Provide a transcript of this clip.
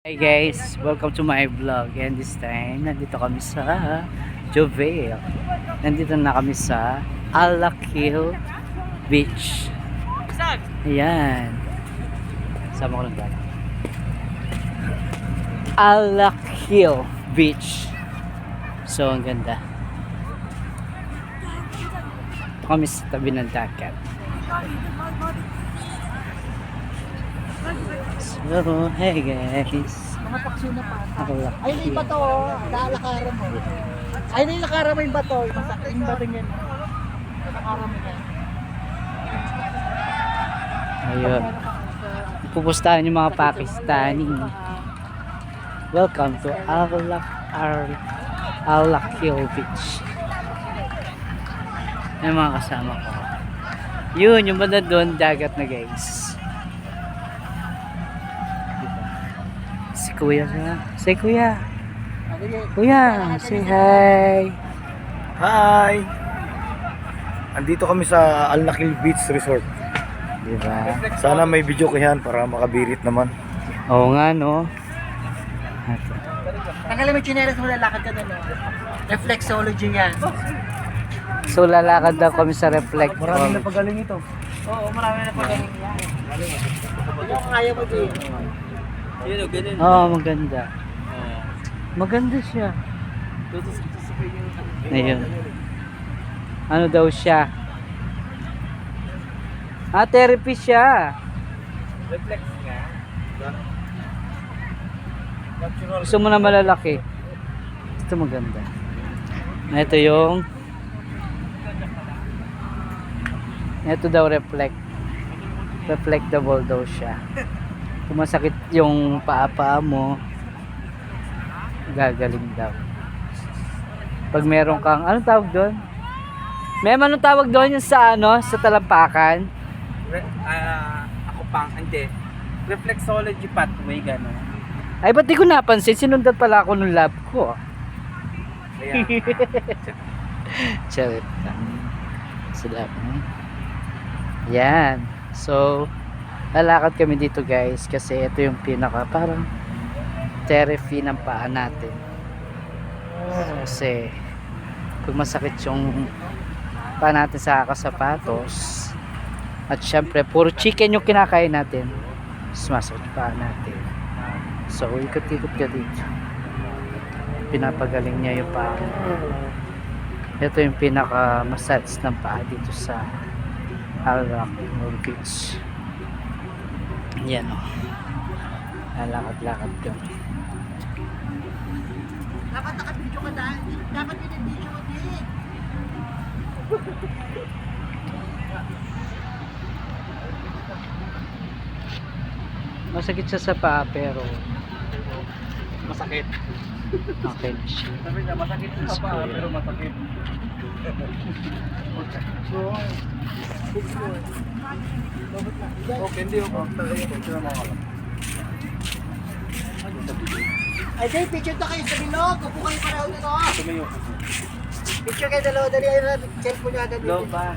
Hi guys, welcome to my vlog, and this time nandito kami sa Jovel. Nandito na kami sa Alakil Beach. Ayan. Sama ko lang dyan. Alakil Beach. So ang ganda. Ito kami sa tabi ng dagat. So, hey guys. Mga paksyo na pa. Alakil. Ay, may bato. Lalakaran mo. Ay, nilakaran mo yung bato. Yung bato niyan. Lalakaran mo yan. Ayun. Pupustahan yung mga Pakistani. Welcome to Alakil Beach. Yung mga kasama ko. Yun, yung banda doon, dagat na guys. Si Kuya siya. Say Kuya. Kuya, say hi. Hi! Andito kami sa Alakil Beach Resort. Diba? Sana may video kayan para makabirit naman. Oo nga no. Tanggalin mo yung chinelas mo, lalakad ka doon. Reflexology yan. So lalakad daw kami sa Reflect. Maraming napagaling ito. Oo, marami na pagaling yan. Yung kaya mo din. Oo, maganda. Maganda siya. Ayun. Ano daw siya? Ah, therapy siya. Reflex nga. Gusto mo na malalaki? Ito maganda. Ito yung ito daw reflectable daw siya. Kung masakit yung paa mo, gagaling daw. Pag meron kang anong tawag doon? Anong tawag doon yung sa sa talampakan? Ako pang, hindi. Reflexology pathway, gano'n. Ay, ba't di ko napansin? Sinundan pala ako nung lab ko. Kaya, Charit lang. Sila. Yan. So, lalakad kami dito guys kasi ito yung pinaka parang therapy ng paa natin. Kasi pag masakit yung paa natin sa kasapatos at syempre puro chicken yung kinakain natin, masakit yung paa natin. So, ikot-ikot ka dito. Pinapagaling niya yung paa. Ito yung pinaka massage ng paa dito sa Alakil Beach. Yan o. Lalakad-lakad kami. Dapat nakabidyo ka dahil. Dapat pinabidyo ka din. Masakit siya sa paa pero masakit. okay na siya. Sabi niya, masakit sa paa, pero masakit. Okay, hindi ako. Ay, day, picture to kayo sa bilog. Upo kayo pareho nito. Tumayo. Picture kayo dalawa. Dali, cellphone nyo agad. Low ba?